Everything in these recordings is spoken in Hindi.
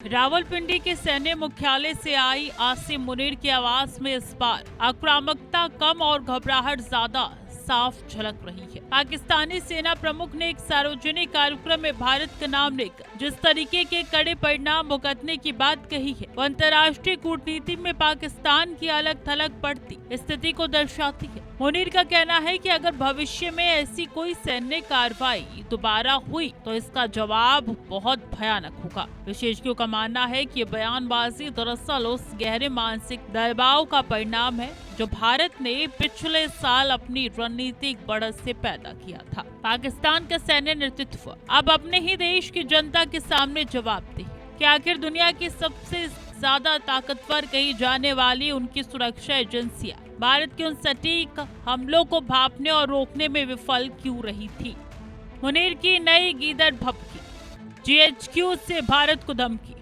रावलपिंडी के सैन्य मुख्यालय से आई आसिम मुनीर की आवाज में इस बार आक्रामकता कम और घबराहट ज्यादा साफ झलक रही है। पाकिस्तानी सेना प्रमुख ने एक सार्वजनिक कार्यक्रम में भारत का नाम लेकर जिस तरीके के कड़े परिणाम भुगतने की बात कही है, वो अंतर्राष्ट्रीय कूटनीति में पाकिस्तान की अलग थलग पड़ती स्थिति को दर्शाती है। मुनीर का कहना है कि अगर भविष्य में ऐसी कोई सैन्य कार्रवाई दोबारा हुई तो इसका जवाब बहुत भयानक होगा। विशेषज्ञों का मानना है कि बयानबाजी दरअसल उस गहरे मानसिक दबाव का परिणाम है जो भारत ने पिछले साल अपनी रणनीतिक बढ़त से पैदा किया था। पाकिस्तान का सैन्य नेतृत्व अब अपने ही देश की जनता के सामने जवाबदेह है कि आखिर दुनिया की सबसे ज्यादा ताकतवर कही जाने वाली उनकी सुरक्षा एजेंसियां भारत के उन सटीक हमलों को भांपने और रोकने में विफल क्यों रही थी। मुनीर की नई गीदड़ भभकी, जीएचक्यू से भारत को धमकी,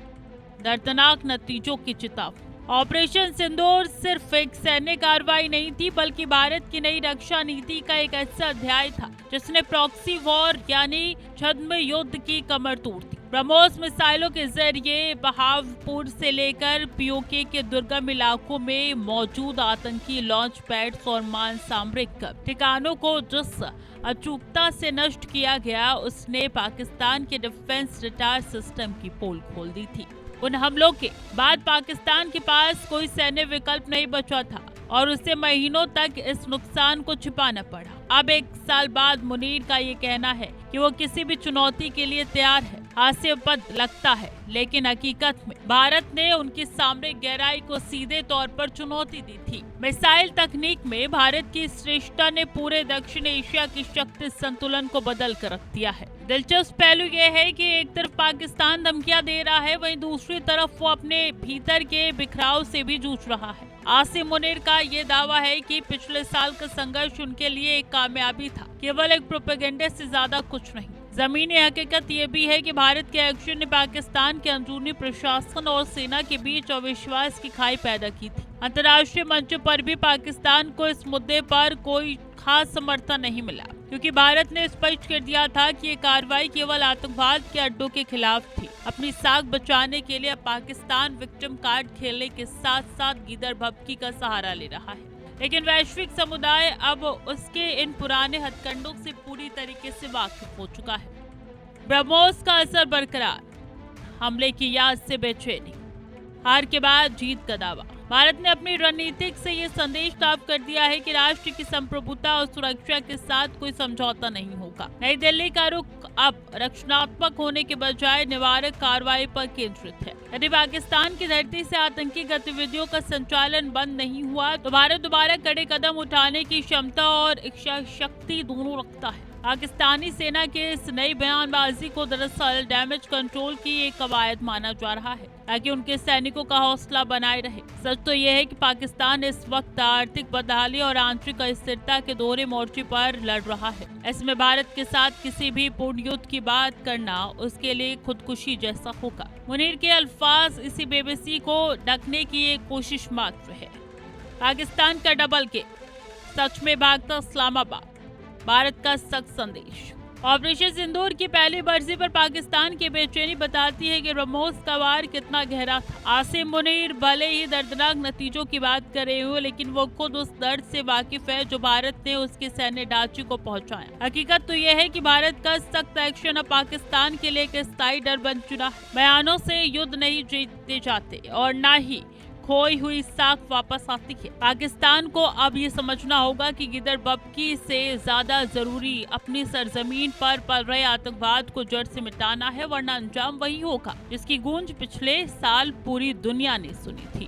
दर्दनाक नतीजों की चेतावनी। ऑपरेशन सिंदूर सिर्फ एक सैन्य कार्रवाई नहीं थी बल्कि भारत की नई रक्षा नीति का एक ऐसा अध्याय था जिसने प्रॉक्सी वॉर यानी छद्म युद्ध की कमर तोड़ दी। ब्रह्मोस मिसाइलों के जरिए बहावलपुर से लेकर पीओके के दुर्गम इलाकों में मौजूद आतंकी लॉन्च पैड्स और मान सामरिक ठिकानों को जिस अचूकता से नष्ट किया गया, उसने पाकिस्तान के डिफेंस रडार सिस्टम की पोल खोल दी थी। उन हमलों के बाद पाकिस्तान के पास कोई सैन्य विकल्प नहीं बचा था और उसे महीनों तक इस नुकसान को छिपाना पड़ा। अब एक साल बाद मुनीर का ये कहना है कि वो किसी भी चुनौती के लिए तैयार है। हास्यास्पद लगता है, लेकिन हकीकत में भारत ने उनकी सामरिक गहराई को सीधे तौर पर चुनौती दी थी। मिसाइल तकनीक में भारत की श्रेष्ठता ने पूरे दक्षिण एशिया की शक्ति संतुलन को बदल कर रख दिया है। दिलचस्प पहलू ये है कि एक तरफ पाकिस्तान धमकियां दे रहा है, वहीं दूसरी तरफ वो अपने भीतर के बिखराव से भी जूझ रहा है। आसिम मुनीर का ये दावा है कि पिछले साल का संघर्ष उनके लिए एक कामयाबी था, केवल एक प्रोपेगेंडा से ज्यादा कुछ नहीं। जमीनी हकीकत ये भी है कि भारत के एक्शन ने पाकिस्तान के अंदरूनी प्रशासन और सेना के बीच अविश्वास की खाई पैदा की थी। अंतर्राष्ट्रीय मंचों पर भी पाकिस्तान को इस मुद्दे पर कोई खास समर्थन नहीं मिला, क्योंकि भारत ने स्पष्ट कर दिया था कि ये कार्रवाई केवल आतंकवाद के अड्डों के खिलाफ थी। अपनी साख बचाने के लिए पाकिस्तान विक्टिम कार्ड खेलने के साथ साथ गीदड़ भभकी का सहारा ले रहा है, लेकिन वैश्विक समुदाय अब उसके इन पुराने हथकंडों से पूरी तरीके से वाकिफ हो चुका है। ब्रह्मोस का असर बरकरार, हमले की याद से बेचैनी, हार के बाद जीत का दावा। भारत ने अपनी रणनीतिक से ये संदेश साफ कर दिया है कि राष्ट्र की संप्रभुता और सुरक्षा के साथ कोई समझौता नहीं होगा। नई दिल्ली का रुख अब रक्षणात्मक होने के बजाय निवारक कार्रवाई पर केंद्रित है। यदि पाकिस्तान की धरती से आतंकी गतिविधियों का संचालन बंद नहीं हुआ तो भारत दोबारा कड़े कदम उठाने की क्षमता और इच्छा शक्ति दोनों रखता है। पाकिस्तानी सेना के इस नई बयानबाजी को दरअसल डैमेज कंट्रोल की एक कवायद माना जा रहा है, ताकि उनके सैनिकों का हौसला बनाए रहे। सच तो यह है कि पाकिस्तान इस वक्त आर्थिक बदहाली और आंतरिक अस्थिरता के दोहरे मोर्चे पर लड़ रहा है। इसमें भारत के साथ किसी भी पूर्ण युद्ध की बात करना उसके लिए खुदकुशी जैसा होगा। मुनीर के अल्फाज इसी बेबसी को ढकने की एक कोशिश मात्र है। पाकिस्तान का डबल के सच में भागता इस्लामाबाद, भारत का सख्त संदेश। ऑपरेशन सिंदूर की पहली बरसी पर पाकिस्तान की बेचैनी बताती है कि ब्रह्मोस का वार कितना गहरा था। आसिम मुनीर भले ही दर्दनाक नतीजों की बात कर रहे हो, लेकिन वो खुद उस दर्द से वाकिफ है जो भारत ने उसके सैन्य ढांचे को पहुंचाया। हकीकत तो यह है कि भारत का सख्त एक्शन अब पाकिस्तान के लिए एक स्थायी डर बन चुका है। बयानों से युद्ध नहीं जीते जाते और न ही खोई हुई साख वापस आती है। पाकिस्तान को अब ये समझना होगा कि गीदड़ भभकी से ज्यादा जरूरी अपनी सरजमीन पर पल रहे आतंकवाद को जड़ से मिटाना है, वरना अंजाम वही होगा जिसकी गूंज पिछले साल पूरी दुनिया ने सुनी थी।